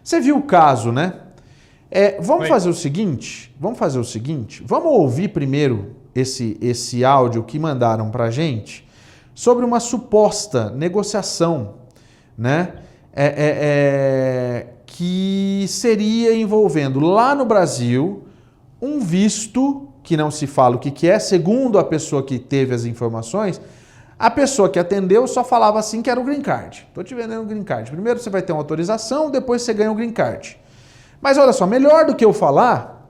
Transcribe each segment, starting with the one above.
Você viu o caso, né? Vamos Oi. fazer o seguinte, vamos ouvir primeiro esse áudio que mandaram pra gente sobre uma suposta negociação, né? Que seria envolvendo lá no Brasil um visto que não se fala o que é, segundo a pessoa que teve as informações, a pessoa que atendeu só falava assim que era o green card. Tô te vendendo o green card. Primeiro você vai ter uma autorização, depois você ganha o green card. Mas olha só, melhor do que eu falar,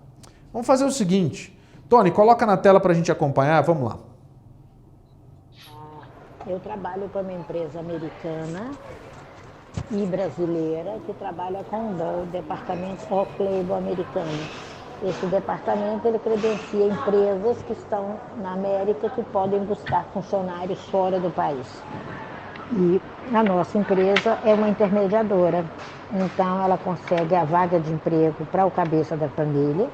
vamos fazer o seguinte. Tony, coloca na tela para a gente acompanhar, vamos lá. Eu trabalho para uma empresa americana e brasileira que trabalha com o departamento off-label americano. Esse departamento ele credencia empresas que estão na América que podem buscar funcionários fora do país. E a nossa empresa é uma intermediadora, então ela consegue a vaga de emprego para o cabeça da família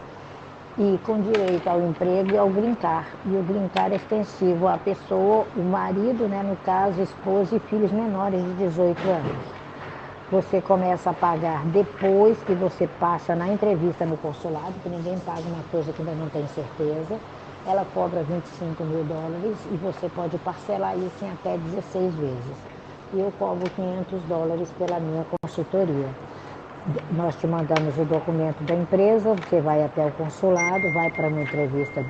e com direito ao emprego e ao green card. E o green card é extensivo à pessoa, o marido, né, no caso, esposa e filhos menores de 18 anos. Você começa a pagar depois que você passa na entrevista no consulado, que ninguém paga uma coisa que ainda não tem certeza. Ela cobra $25 mil e você pode parcelar isso em até 16 vezes. E eu cobro $500 pela minha consultoria. Nós te mandamos o documento da empresa, você vai até o consulado, vai para uma entrevista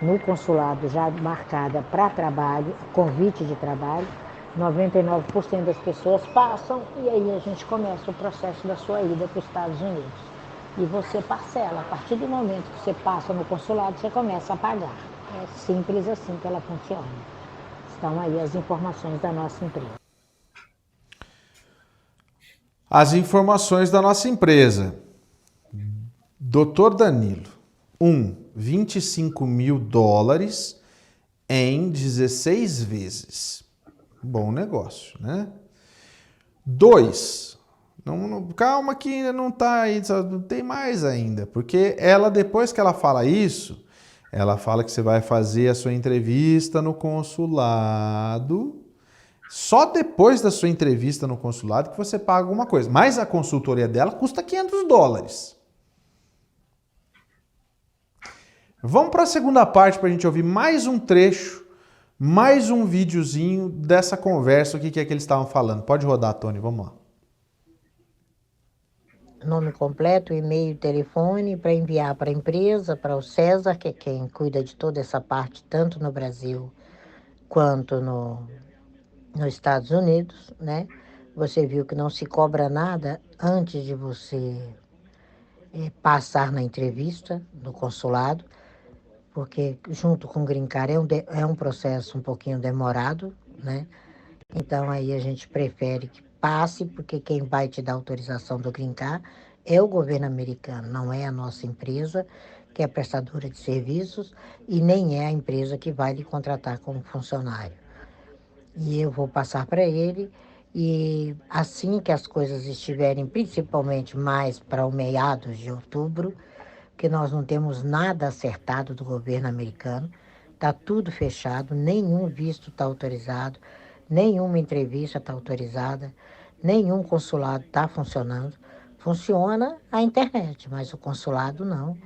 no consulado já marcada para trabalho, convite de trabalho. 99% das pessoas passam e aí a gente começa o processo da sua ida para os Estados Unidos. E você parcela. A partir do momento que você passa no consulado, você começa a pagar. É simples assim que ela funciona. Estão aí as informações da nossa empresa. As informações da nossa empresa. Dr. Danilo. 25 mil dólares em 16 vezes. Bom negócio, né? 2. Calma que ainda não tá aí, não tem mais ainda. Porque ela, depois que ela fala isso, ela fala que você vai fazer a sua entrevista no consulado. Só depois da sua entrevista no consulado que você paga alguma coisa. Mas a consultoria dela custa $500. Vamos para a segunda parte para a gente ouvir mais um trecho, mais um videozinho dessa conversa, o que é que eles estavam falando. Pode rodar, Tony, vamos lá. Nome completo, e-mail, telefone, para enviar para a empresa, para o César, que é quem cuida de toda essa parte, tanto no Brasil quanto nos Estados Unidos, né? Você viu que não se cobra nada antes de você passar na entrevista no consulado, porque junto com o Green Card é um processo um pouquinho demorado, né? Então aí a gente prefere que passe, porque quem vai te dar autorização do Green Card é o governo americano, não é a nossa empresa, que é prestadora de serviços, e nem é a empresa que vai lhe contratar como funcionário. E eu vou passar para ele, e assim que as coisas estiverem, principalmente mais para o meados de outubro, que nós não temos nada acertado do governo americano, está tudo fechado, nenhum visto está autorizado, nenhuma entrevista está autorizada, nenhum consulado está funcionando. Funciona a internet, mas o consulado não,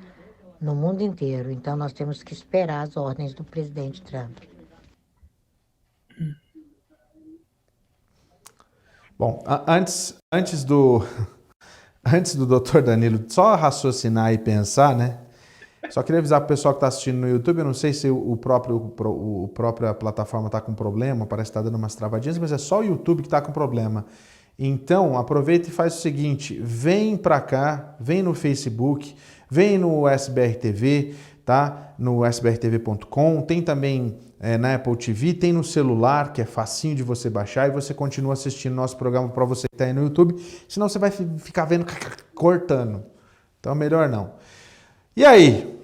no mundo inteiro. Então nós temos que esperar as ordens do presidente Trump. Bom, antes do Dr. Danilo só raciocinar e pensar, né? Só queria avisar pro pessoal que está assistindo no YouTube, eu não sei se a própria plataforma está com problema, parece que está dando umas travadinhas, mas é só o YouTube que está com problema. Então, aproveita e faz o seguinte, vem para cá, vem no Facebook, vem no SBR TV, tá? No sbrtv.com, tem também na Apple TV, tem no celular, que é facinho de você baixar, e você continua assistindo nosso programa para você que está aí no YouTube, senão você vai ficar vendo cortando. Então, melhor não. E aí?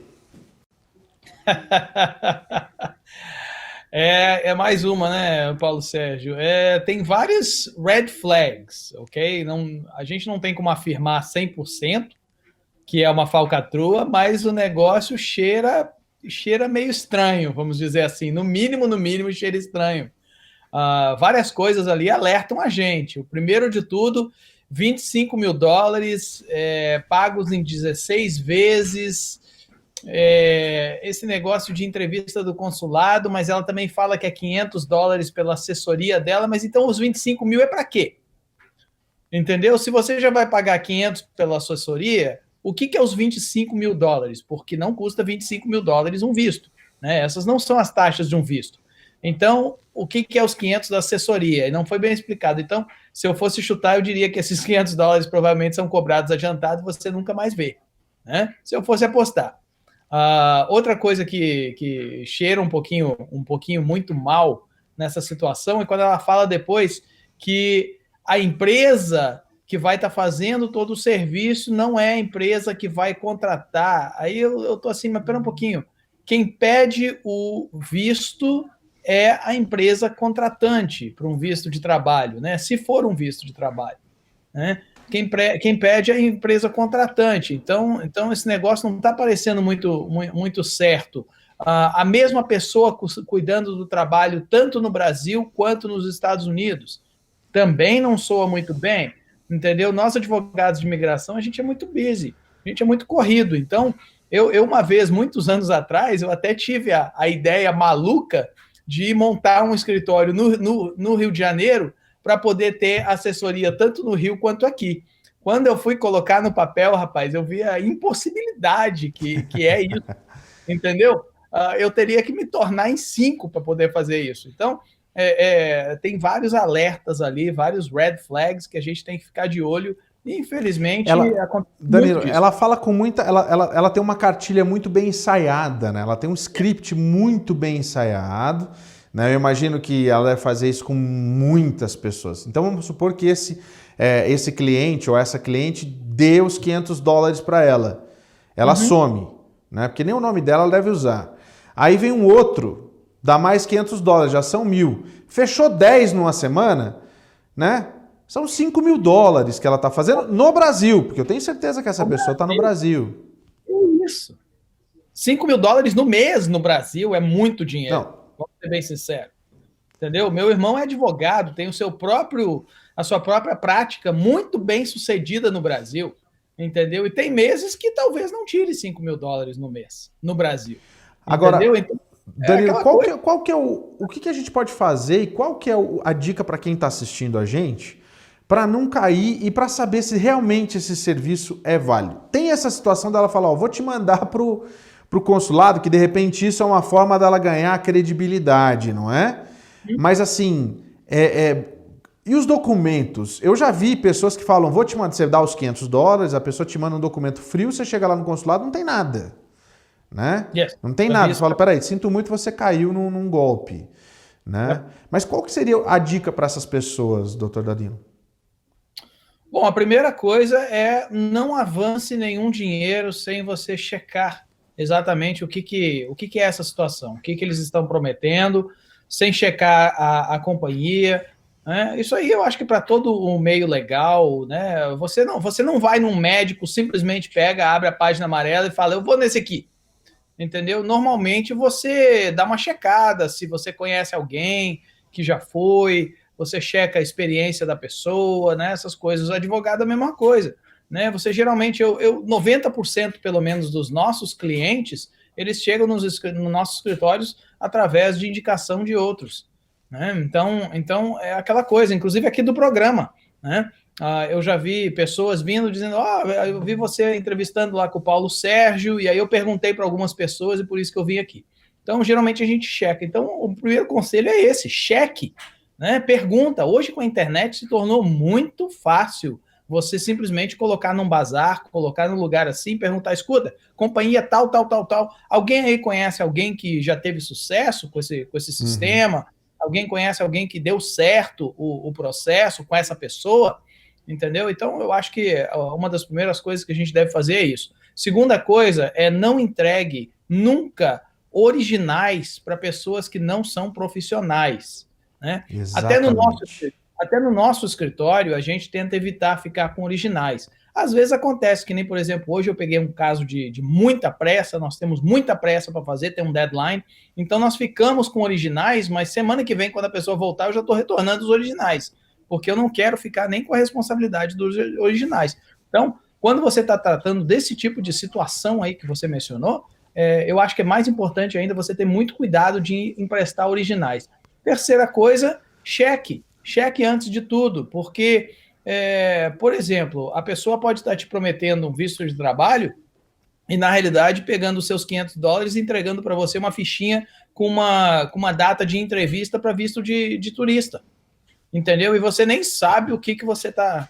É mais uma, né, Paulo Sérgio? Tem várias red flags, ok? A gente não tem como afirmar 100% que é uma falcatrua, mas o negócio cheira meio estranho, vamos dizer assim. No mínimo, cheira estranho. Várias coisas ali alertam a gente. O primeiro de tudo, 25 mil dólares, pagos em 16 vezes, esse negócio de entrevista do consulado, mas ela também fala que é 500 dólares pela assessoria dela, mas então os 25 mil é para quê? Entendeu? Se você já vai pagar 500 pela assessoria, o que é os 25 mil dólares? Porque não custa 25 mil dólares um visto, né? Essas não são as taxas de um visto. Então, o que é os 500 da assessoria? E não foi bem explicado. Então, se eu fosse chutar, eu diria que esses 500 dólares provavelmente são cobrados adiantado e você nunca mais vê, né? Se eu fosse apostar. Outra coisa que cheira um pouquinho muito mal nessa situação é quando ela fala depois que a empresa que vai estar fazendo todo o serviço não é a empresa que vai contratar. Aí eu estou assim, mas pera um pouquinho. Quem pede o visto é a empresa contratante para um visto de trabalho, né? Se for um visto de trabalho, né? Quem pede é a empresa contratante. Então esse negócio não está parecendo muito certo. A mesma pessoa cuidando do trabalho tanto no Brasil quanto nos Estados Unidos também não soa muito bem, entendeu? Nós, advogados de imigração, a gente é muito busy, a gente é muito corrido. Então, eu uma vez, muitos anos atrás, eu até tive a ideia maluca de montar um escritório no Rio de Janeiro para poder ter assessoria tanto no Rio quanto aqui. Quando eu fui colocar no papel, rapaz, eu vi a impossibilidade que é isso, entendeu? Eu teria que me tornar em 5 para poder fazer isso. Então, tem vários alertas ali, vários red flags que a gente tem que ficar de olho. E, infelizmente, Danilo, ela fala com muita. Ela tem uma cartilha muito bem ensaiada, né? Ela tem um script muito bem ensaiado. Né? Eu imagino que ela deve fazer isso com muitas pessoas. Então vamos supor que esse cliente ou essa cliente dê os 500 dólares para ela. Ela some, né? Porque nem o nome dela ela deve usar. Aí vem um outro, dá mais 500 dólares, já são 1.000. Fechou 10 numa semana, né? São 5 mil dólares que ela está fazendo no Brasil, porque eu tenho certeza que essa pessoa está no Brasil. Isso. 5 mil dólares no mês no Brasil é muito dinheiro. Não. Vamos ser bem sincero. Entendeu? Meu irmão é advogado, tem a sua própria prática muito bem sucedida no Brasil. Entendeu? E tem meses que talvez não tire 5 mil dólares no mês no Brasil. Agora, então, Danilo, qual que é o que a gente pode fazer e qual que é a dica para quem está assistindo a gente para não cair e para saber se realmente esse serviço é válido? Tem essa situação dela falar, vou te mandar pro consulado, que de repente isso é uma forma dela ganhar credibilidade, não é? Mas assim, e os documentos? Eu já vi pessoas que falam, vou te mandar, você dá os 500 dólares, a pessoa te manda um documento frio, você chega lá no consulado, não tem nada, né? Yes. Não tem nada, você fala, peraí, sinto muito, você caiu num golpe, né? Mas qual que seria a dica para essas pessoas, doutor Danilo? Bom, a primeira coisa é não avance nenhum dinheiro sem você checar exatamente o que é essa situação, o que eles estão prometendo, sem checar a companhia. Né? Isso aí eu acho que para todo o meio legal, né? Você não vai num médico, simplesmente pega, abre a página amarela e fala, eu vou nesse aqui. Entendeu? Normalmente você dá uma checada, se você conhece alguém que já foi, você checa a experiência da pessoa, né? Essas coisas. O advogado é a mesma coisa. Né? Você geralmente, 90% pelo menos dos nossos clientes, eles chegam nos nossos escritórios através de indicação de outros. Né? Então, é aquela coisa, inclusive aqui do programa. Né? Eu já vi pessoas vindo dizendo, eu vi você entrevistando lá com o Paulo Sérgio, e aí eu perguntei para algumas pessoas e por isso que eu vim aqui. Então, geralmente a gente checa. Então, o primeiro conselho é esse, cheque. Né? Pergunta. Hoje com a internet se tornou muito fácil você simplesmente colocar num bazar, colocar num lugar assim, perguntar, escuta, companhia tal, alguém aí conhece alguém que já teve sucesso com esse sistema? Alguém conhece alguém que deu certo o processo com essa pessoa? Entendeu? Então, eu acho que uma das primeiras coisas que a gente deve fazer é isso. Segunda coisa é não entregue nunca originais para pessoas que não são profissionais. Né? Até no nosso escritório, a gente tenta evitar ficar com originais. Às vezes acontece que nem, por exemplo, hoje eu peguei um caso de muita pressa, nós temos muita pressa para fazer, tem um deadline, então nós ficamos com originais, mas semana que vem, quando a pessoa voltar, eu já estou retornando os originais, porque eu não quero ficar nem com a responsabilidade dos originais. Então, quando você está tratando desse tipo de situação aí que você mencionou, eu acho que é mais importante ainda você ter muito cuidado de emprestar originais. Terceira coisa, cheque antes de tudo, porque, por exemplo, a pessoa pode estar te prometendo um visto de trabalho e, na realidade, pegando os seus $500 e entregando para você uma fichinha com uma data de entrevista para visto de turista. Entendeu? E você nem sabe o que você tá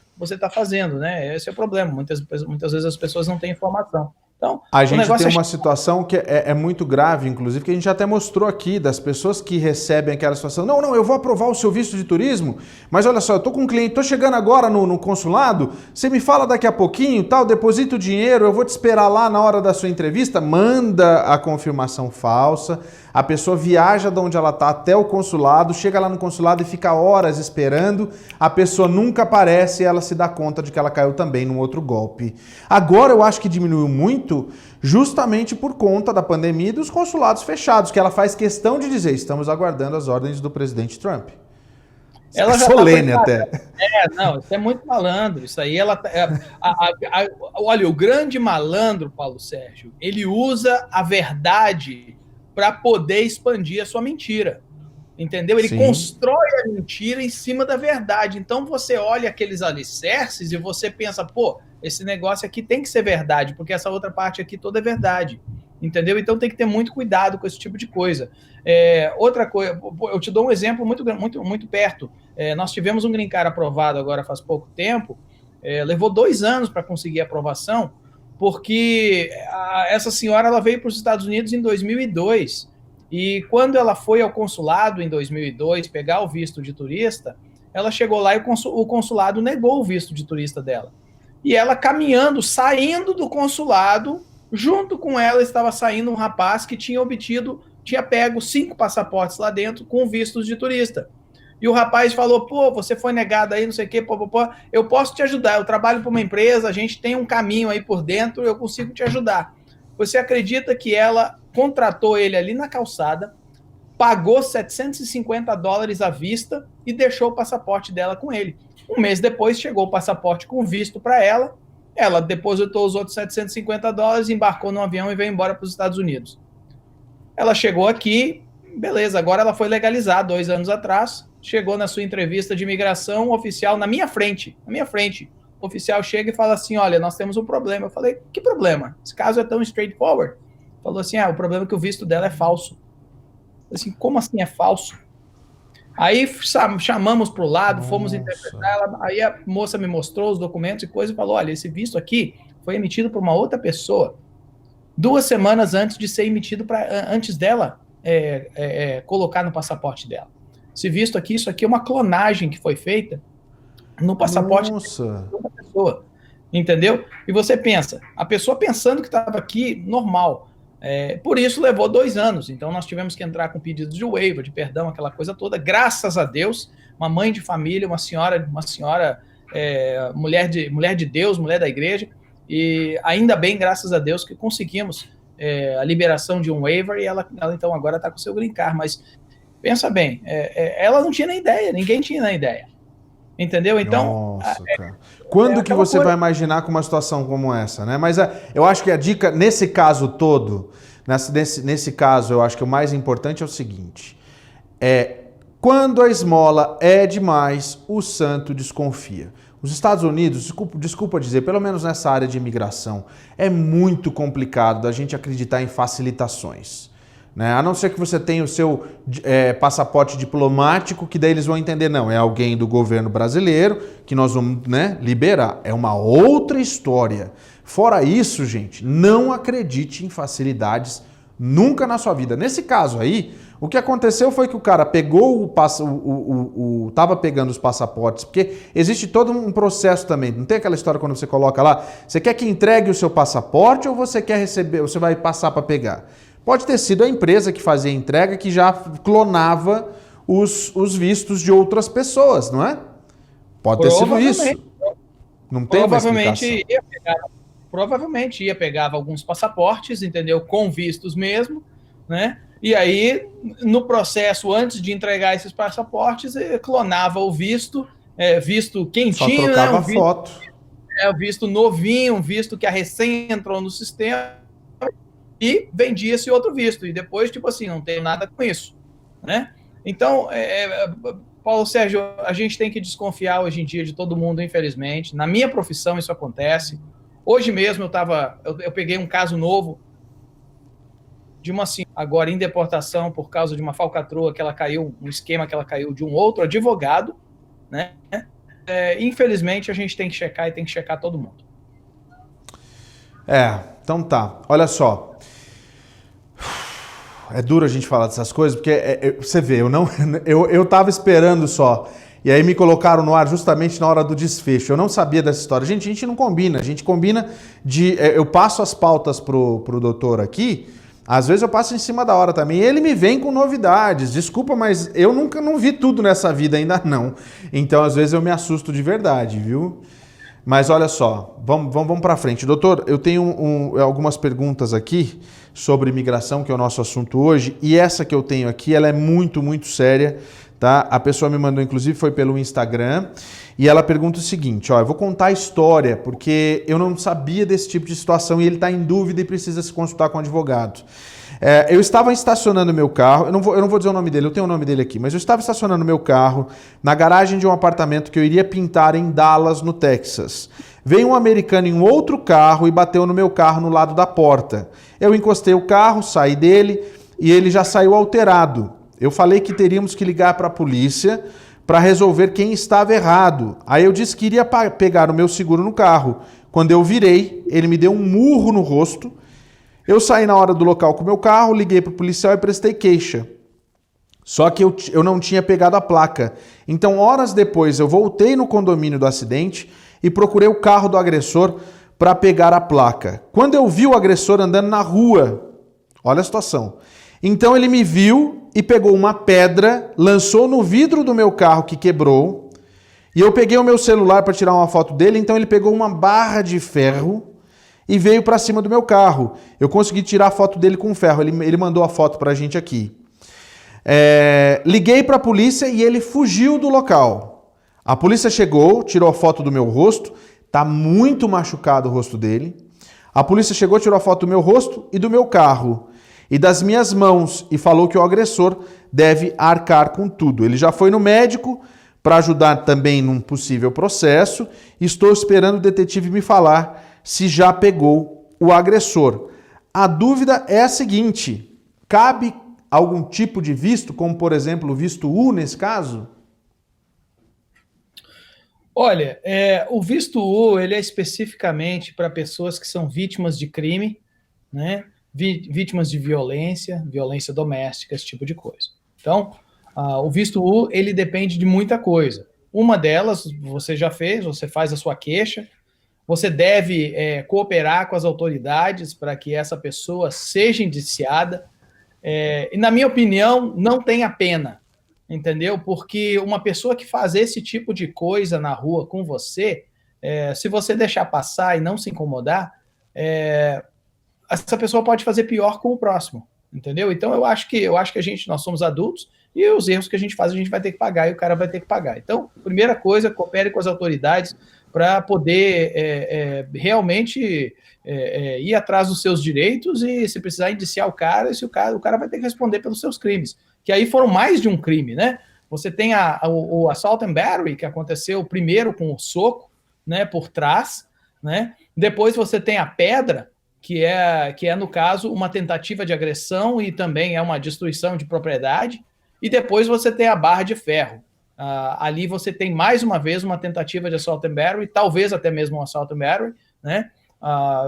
fazendo, né? Esse é o problema. Muitas vezes as pessoas não têm informação. Então, a gente tem uma situação que é muito grave, inclusive, que a gente até mostrou aqui, das pessoas que recebem aquela situação. Não, eu vou aprovar o seu visto de turismo, mas olha só, eu tô com um cliente, tô chegando agora no consulado, você me fala daqui a pouquinho, tal, deposita o dinheiro, eu vou te esperar lá na hora da sua entrevista, manda a confirmação falsa, a pessoa viaja de onde ela tá até o consulado, chega lá no consulado e fica horas esperando, a pessoa nunca aparece e ela se dá conta de que ela caiu também num outro golpe. Agora eu acho que diminuiu muito justamente por conta da pandemia e dos consulados fechados, que ela faz questão de dizer, estamos aguardando as ordens do presidente Trump. Ela já solene até. Não, isso é muito malandro. Isso aí, olha, o grande malandro, Paulo Sérgio, ele usa a verdade para poder expandir a sua mentira. Entendeu? Ele constrói a mentira em cima da verdade. Então você olha aqueles alicerces e você pensa, pô, esse negócio aqui tem que ser verdade, porque essa outra parte aqui toda é verdade. Entendeu? Então tem que ter muito cuidado com esse tipo de coisa. Outra coisa, eu te dou um exemplo muito perto. Nós tivemos um green card aprovado agora faz pouco tempo, levou 2 anos para conseguir a aprovação, porque essa senhora ela veio para os Estados Unidos em 2002, e quando ela foi ao consulado em 2002 pegar o visto de turista, ela chegou lá e o consulado negou o visto de turista dela. E ela caminhando, saindo do consulado, junto com ela estava saindo um rapaz que tinha pego 5 passaportes lá dentro com vistos de turista. E o rapaz falou, pô, você foi negado aí, não sei o quê, eu posso te ajudar, eu trabalho para uma empresa, a gente tem um caminho aí por dentro, eu consigo te ajudar. Você acredita que ela contratou ele ali na calçada, pagou $750 à vista e deixou o passaporte dela com ele. Um mês depois chegou o passaporte com visto para ela, ela depositou os outros $750, embarcou no avião e veio embora para os Estados Unidos. Ela chegou aqui, beleza, agora ela foi legalizada 2 anos atrás, chegou na sua entrevista de imigração, o oficial na minha frente, o oficial chega e fala assim, olha, nós temos um problema. Eu falei, que problema? Esse caso é tão straightforward. Falou assim, o problema é que o visto dela é falso. Eu falei assim, como assim é falso? Aí chamamos para o lado, fomos interpretar ela, aí a moça me mostrou os documentos e coisa e falou, olha, esse visto aqui foi emitido por uma outra pessoa 2 semanas antes de ser emitido, antes dela colocar no passaporte dela. Esse visto aqui, isso aqui é uma clonagem que foi feita no passaporte de outra pessoa, entendeu? E você pensa, a pessoa pensando que estava aqui, normal. Por isso levou 2 anos, então nós tivemos que entrar com pedidos de waiver, de perdão, aquela coisa toda. Graças a Deus, uma mãe de família, uma senhora mulher de Deus, mulher da igreja, e ainda bem, graças a Deus, que conseguimos a liberação de um waiver e ela então agora está com o seu green card. Mas pensa bem, ela não tinha nem ideia, ninguém tinha nem ideia, entendeu? Então, nossa, cara. Quando que você vai imaginar com uma situação como essa, né? Mas eu acho que a dica, nesse caso todo, nesse caso, eu acho que o mais importante é o seguinte, quando a esmola é demais, o santo desconfia. Os Estados Unidos, desculpa dizer, pelo menos nessa área de imigração, é muito complicado da gente acreditar em facilitações. Né? A não ser que você tenha o seu passaporte diplomático, que daí eles vão entender, não, é alguém do governo brasileiro que nós vamos, né, liberar. É uma outra história. Fora isso, gente, não acredite em facilidades nunca na sua vida. Nesse caso aí, o que aconteceu foi que o cara pegou tava pegando os passaportes, porque existe todo um processo também. Não tem aquela história quando você coloca lá, você quer que entregue o seu passaporte ou você quer receber, você vai passar para pegar? Pode ter sido a empresa que fazia a entrega que já clonava os vistos de outras pessoas, não é? Pode ter sido isso. Não tem uma explicação. Provavelmente pegava alguns passaportes, entendeu? Com vistos mesmo, né? E aí, no processo, antes de entregar esses passaportes, clonava o visto, visto Só quentinho, né? trocava foto. Visto novinho, um visto que a recém entrou no sistema, e vendia esse outro visto. E depois, tipo assim, não tem nada com isso, né? Então, Paulo Sérgio, a gente tem que desconfiar hoje em dia de todo mundo, infelizmente. Na minha profissão isso acontece. Hoje mesmo eu peguei um caso novo de uma senhora agora em deportação por causa de uma falcatrua que ela caiu, um esquema que ela caiu de um outro advogado, né? Infelizmente a gente tem que checar e tem que checar todo mundo. Então tá. Olha só. É duro a gente falar dessas coisas, porque você vê, eu tava esperando só. E aí me colocaram no ar justamente na hora do desfecho. Eu não sabia dessa história. Gente, a gente não combina. A gente combina de... Eu passo as pautas pro doutor aqui. Às vezes eu passo em cima da hora também. E ele me vem com novidades. Desculpa, mas eu nunca não vi tudo nessa vida ainda não. Então, às vezes eu me assusto de verdade, viu? Mas olha só, vamos para frente. Doutor, eu tenho algumas perguntas aqui sobre imigração, que é o nosso assunto hoje, e essa que eu tenho aqui, ela é muito, muito séria, tá? A pessoa me mandou, inclusive, foi pelo Instagram, e ela pergunta o seguinte, eu vou contar a história, porque eu não sabia desse tipo de situação e ele está em dúvida e precisa se consultar com o advogado. Eu estava estacionando meu carro, eu não vou dizer o nome dele, eu tenho o nome dele aqui, mas eu estava estacionando meu carro na garagem de um apartamento que eu iria pintar em Dallas, no Texas. Veio um americano em um outro carro e bateu no meu carro no lado da porta. Eu encostei o carro, saí dele e ele já saiu alterado. Eu falei que teríamos que ligar para a polícia para resolver quem estava errado. Aí eu disse que iria pegar o meu seguro no carro. Quando eu virei, ele me deu um murro no rosto. Eu saí na hora do local com o meu carro, liguei para o policial e prestei queixa. Só que eu não tinha pegado a placa. Então, horas depois, eu voltei no condomínio do acidente e procurei o carro do agressor para pegar a placa. Quando eu vi o agressor andando na rua, olha a situação. Então, ele me viu e pegou uma pedra, lançou no vidro do meu carro que quebrou. E eu peguei o meu celular para tirar uma foto dele, então ele pegou uma barra de ferro e veio para cima do meu carro. Eu consegui tirar a foto dele com ferro. Ele mandou a foto para a gente aqui. Liguei para a polícia e ele fugiu do local. A polícia chegou, tirou a foto do meu rosto. Tá muito machucado o rosto dele. A polícia chegou, tirou a foto do meu rosto e do meu carro. E das minhas mãos. E falou que o agressor deve arcar com tudo. Ele já foi no médico para ajudar também num possível processo. Estou esperando o detetive me falar se já pegou o agressor. A dúvida é a seguinte: cabe algum tipo de visto, como por exemplo o visto U nesse caso? Olha, o visto U ele é especificamente para pessoas que são vítimas de crime, né? Vítimas de violência doméstica, esse tipo de coisa. Então, o visto U ele depende de muita coisa. Uma delas você já fez, você faz a sua queixa. Você deve cooperar com as autoridades para que essa pessoa seja indiciada. E, na minha opinião, não tem a pena, entendeu? Porque uma pessoa que faz esse tipo de coisa na rua com você, se você deixar passar e não se incomodar, essa pessoa pode fazer pior com o próximo, entendeu? Então, eu acho que nós somos adultos e os erros que a gente faz, a gente vai ter que pagar e o cara vai ter que pagar. Então, primeira coisa, coopere com as autoridades para poder realmente ir atrás dos seus direitos e, se precisar, indiciar o cara, o cara vai ter que responder pelos seus crimes, que aí foram mais de um crime, né? Você tem o assault and battery, que aconteceu primeiro com o soco, né, por trás, né? Depois você tem a pedra, que é, no caso, uma tentativa de agressão e também é uma destruição de propriedade, e depois você tem a barra de ferro. Ali você tem mais uma vez uma tentativa de assault and battery, talvez até mesmo um assault and battery, né?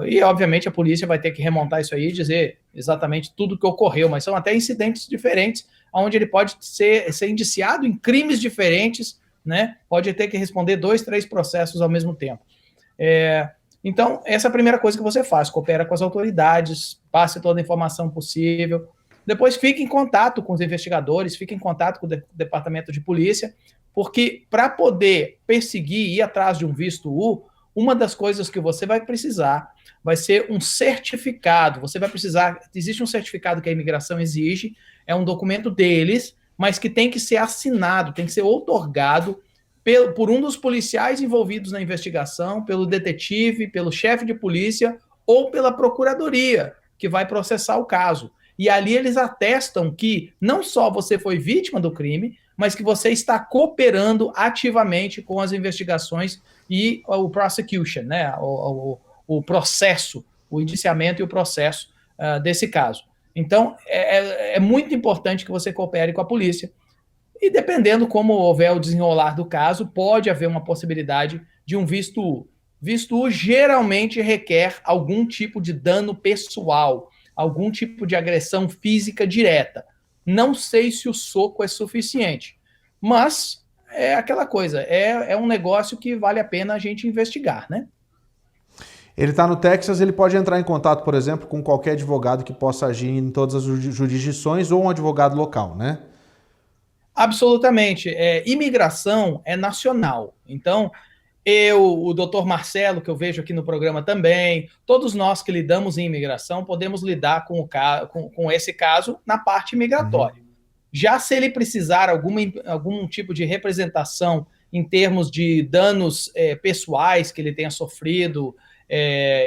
E obviamente a polícia vai ter que remontar isso aí e dizer exatamente tudo o que ocorreu, mas são até incidentes diferentes, onde ele pode ser indiciado em crimes diferentes, né? Pode ter que responder 2, 3 processos ao mesmo tempo. Então, essa é a primeira coisa que você faz, coopera com as autoridades, passe toda a informação possível. Depois fique em contato com os investigadores, fique em contato com o departamento de polícia, porque para poder perseguir e ir atrás de um visto U, uma das coisas que você vai precisar vai ser um certificado. Você vai precisar, existe um certificado que a imigração exige, é um documento deles, mas que tem que ser assinado, tem que ser outorgado por um dos policiais envolvidos na investigação, pelo detetive, pelo chefe de polícia ou pela procuradoria, que vai processar o caso. E ali eles atestam que não só você foi vítima do crime, mas que você está cooperando ativamente com as investigações e o prosecution, né? O processo, o indiciamento e o processo desse caso. Então, é muito importante que você coopere com a polícia. E dependendo como houver o desenrolar do caso, pode haver uma possibilidade de um visto U. Visto U geralmente requer algum tipo de dano pessoal, algum tipo de agressão física direta. Não sei se o soco é suficiente, mas é aquela coisa, é um negócio que vale a pena a gente investigar, né? Ele está no Texas, ele pode entrar em contato, por exemplo, com qualquer advogado que possa agir em todas as jurisdições ou um advogado local, né? Absolutamente. Imigração é nacional. Então, o doutor Marcelo, que eu vejo aqui no programa também, todos nós que lidamos em imigração, podemos lidar com esse caso na parte migratória. Uhum. Já se ele precisar algum tipo de representação em termos de danos pessoais que ele tenha sofrido,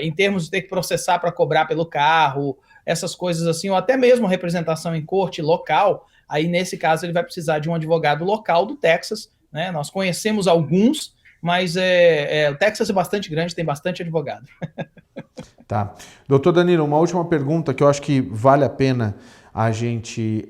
em termos de ter que processar para cobrar pelo carro, essas coisas assim, ou até mesmo representação em corte local, aí nesse caso ele vai precisar de um advogado local do Texas, né? Nós conhecemos alguns, mas o Texas é bastante grande, tem bastante advogado. Tá. Doutor Danilo, uma última pergunta que eu acho que vale a pena a gente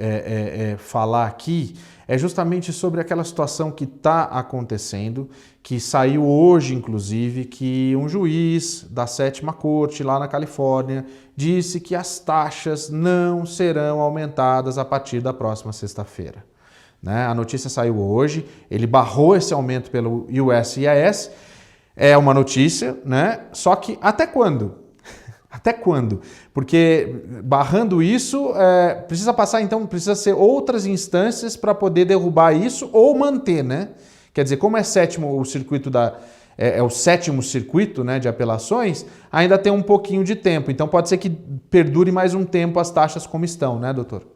falar aqui é justamente sobre aquela situação que está acontecendo, que saiu hoje, inclusive, que um juiz da 7ª Corte lá na Califórnia disse que as taxas não serão aumentadas a partir da próxima sexta-feira. Né? A notícia saiu hoje, ele barrou esse aumento pelo USCIS, é uma notícia, né? Só que até quando? Até quando? Porque barrando isso, precisa passar, então, precisa ser outras instâncias para poder derrubar isso ou manter, né? Quer dizer, como é o circuito o 7º circuito, né, de apelações, ainda tem um pouquinho de tempo. Então pode ser que perdure mais um tempo as taxas como estão, né, doutor?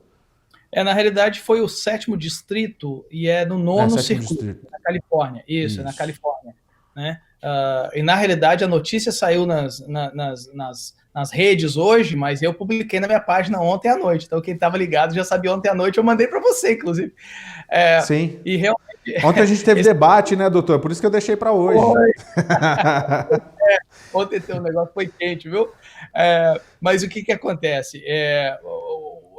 Na realidade foi o 7º distrito e é no 9º circuito, na Califórnia. Isso, na Califórnia. Né? E na realidade a notícia saiu nas redes hoje, mas eu publiquei na minha página ontem à noite. Então quem estava ligado já sabia ontem à noite, eu mandei para você, inclusive. Sim. E realmente... Ontem a gente teve debate, né, doutor? Por isso que eu deixei para hoje. Ontem o negócio foi quente, viu? Mas o que acontece?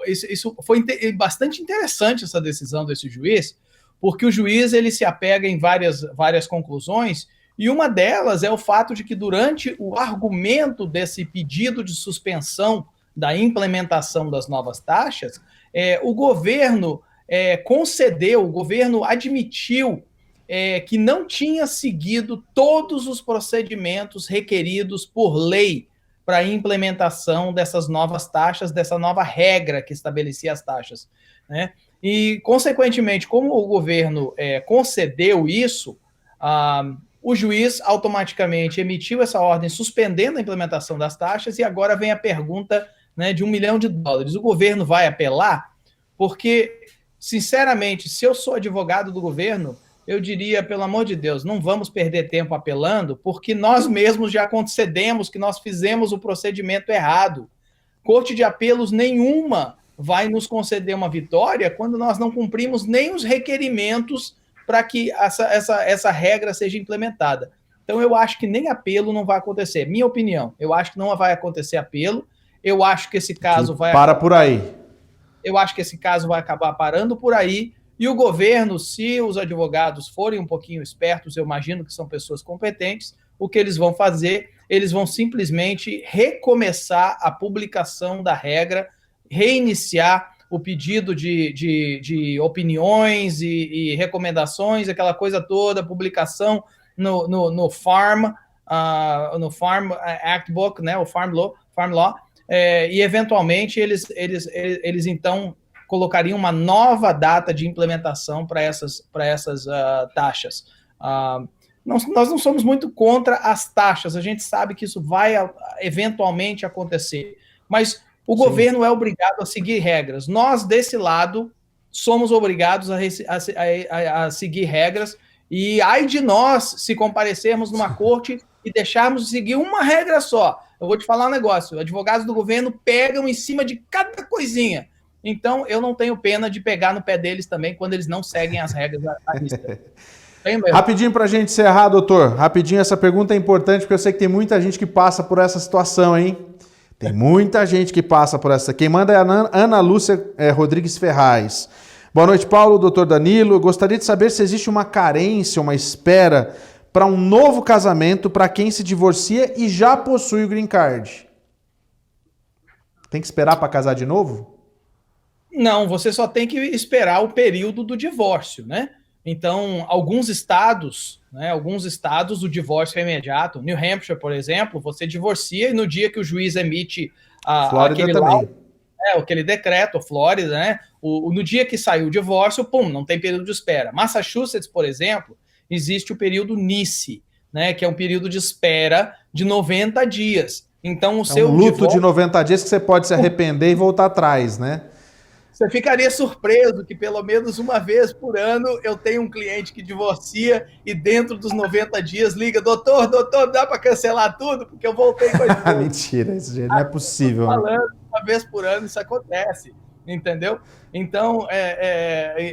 Isso foi bastante interessante, essa decisão desse juiz, porque o juiz ele se apega em várias conclusões, e uma delas é o fato de que durante o argumento desse pedido de suspensão da implementação das novas taxas, o governo o governo admitiu que não tinha seguido todos os procedimentos requeridos por lei para a implementação dessas novas taxas, dessa nova regra que estabelecia as taxas, né? E, consequentemente, como o governo concedeu isso, o juiz automaticamente emitiu essa ordem suspendendo a implementação das taxas, e agora vem a pergunta, né, de $1 milhão. O governo vai apelar? Porque, sinceramente, se eu sou advogado do governo, eu diria, pelo amor de Deus, não vamos perder tempo apelando, porque nós mesmos já concedemos que nós fizemos o procedimento errado. Corte de apelos nenhuma vai nos conceder uma vitória quando nós não cumprimos nem os requerimentos para que essa regra seja implementada. Então, eu acho que nem apelo não vai acontecer. Minha opinião, eu acho que não vai acontecer apelo, eu acho que esse caso por aí. Eu acho que esse caso vai acabar parando por aí, e o governo, se os advogados forem um pouquinho espertos, eu imagino que são pessoas competentes, o que eles vão fazer? Eles vão simplesmente recomeçar a publicação da regra, reiniciar o pedido de opiniões e recomendações, aquela coisa toda, publicação no Farm Act Book, né, o Farm Law, e eventualmente eles então colocariam uma nova data de implementação para essas taxas. Nós não somos muito contra as taxas, a gente sabe que isso vai eventualmente acontecer, mas o governo é obrigado a seguir regras. Nós, desse lado, somos obrigados a seguir regras, E ai de nós se comparecermos numa corte e deixarmos de seguir uma regra só. Eu vou te falar um negócio, advogados do governo pegam em cima de cada coisinha. Então, eu não tenho pena de pegar no pé deles também quando eles não seguem as regras à risca. Rapidinho para a gente encerrar, doutor. Rapidinho, essa pergunta é importante porque eu sei que tem muita gente que passa por essa situação, hein? Tem muita gente que passa por essa. Quem manda é a Ana Lúcia Rodrigues Ferraz. Boa noite, Paulo, doutor Danilo. Eu gostaria de saber se existe uma carência, uma espera para um novo casamento para quem se divorcia e já possui o green card. Tem que esperar para casar de novo? Não, você só tem que esperar o período do divórcio, né? Então, alguns estados o divórcio é imediato. New Hampshire, por exemplo, você divorcia e no dia que o juiz emite Flórida também. Aquele decreto, Flórida, né? No dia que saiu o divórcio, pum, não tem período de espera. Massachusetts, por exemplo, existe o período NICE, né? Que é um período de espera de 90 dias. Então, o seu um luto de 90 dias que você pode se arrepender e voltar atrás, né? Você ficaria surpreso que pelo menos uma vez por ano eu tenho um cliente que divorcia e dentro dos 90 dias liga, doutor, dá para cancelar tudo? Porque eu voltei com a esposa. Mentira, isso não é possível. Falando, uma vez por ano isso acontece, entendeu? Então,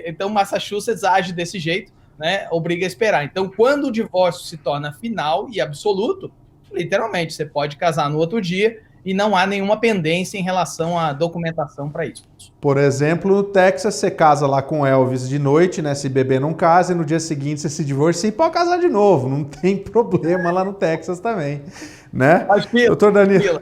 então Massachusetts age desse jeito, né? Obriga a esperar. Então, quando o divórcio se torna final e absoluto, literalmente, você pode casar no outro dia e não há nenhuma pendência em relação à documentação para isso. Por exemplo, no Texas, você casa lá com Elvis de noite, né? Se beber não casa, e no dia seguinte você se divorcia e pode casar de novo. Não tem problema lá no Texas também, né? Doutor Danilo.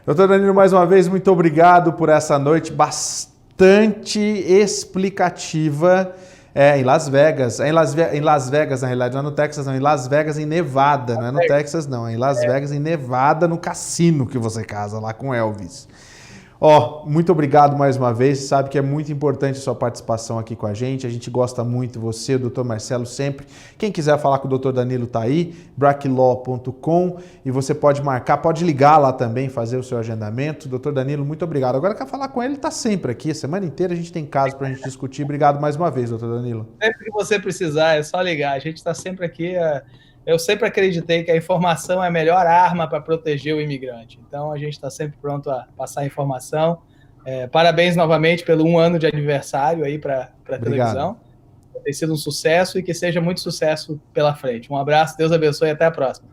Doutor Danilo, mais uma vez, muito obrigado por essa noite bastante explicativa. Em Las Vegas. Em Las Vegas, na realidade, não é no Texas, não. Em Las Vegas, em Nevada. Não é no Texas, não. É em Las Vegas, em Nevada, no cassino que você casa lá com Elvis. Muito obrigado mais uma vez. Você sabe que é muito importante a sua participação aqui com a gente. A gente gosta muito de você, o Dr. Marcelo, sempre. Quem quiser falar com o Dr. Danilo tá aí, braclaw.com, e você pode marcar, pode ligar lá também, fazer o seu agendamento. Dr. Danilo, muito obrigado. Agora, quer falar com ele, tá sempre aqui. A semana inteira a gente tem caso pra gente discutir. Obrigado mais uma vez, Dr. Danilo. Sempre que você precisar, é só ligar. A gente está sempre aqui. Eu sempre acreditei que a informação é a melhor arma para proteger o imigrante. Então, a gente está sempre pronto a passar a informação. Parabéns novamente pelo 1 ano de aniversário aí para a televisão. Tem sido um sucesso e que seja muito sucesso pela frente. Um abraço, Deus abençoe e até a próxima.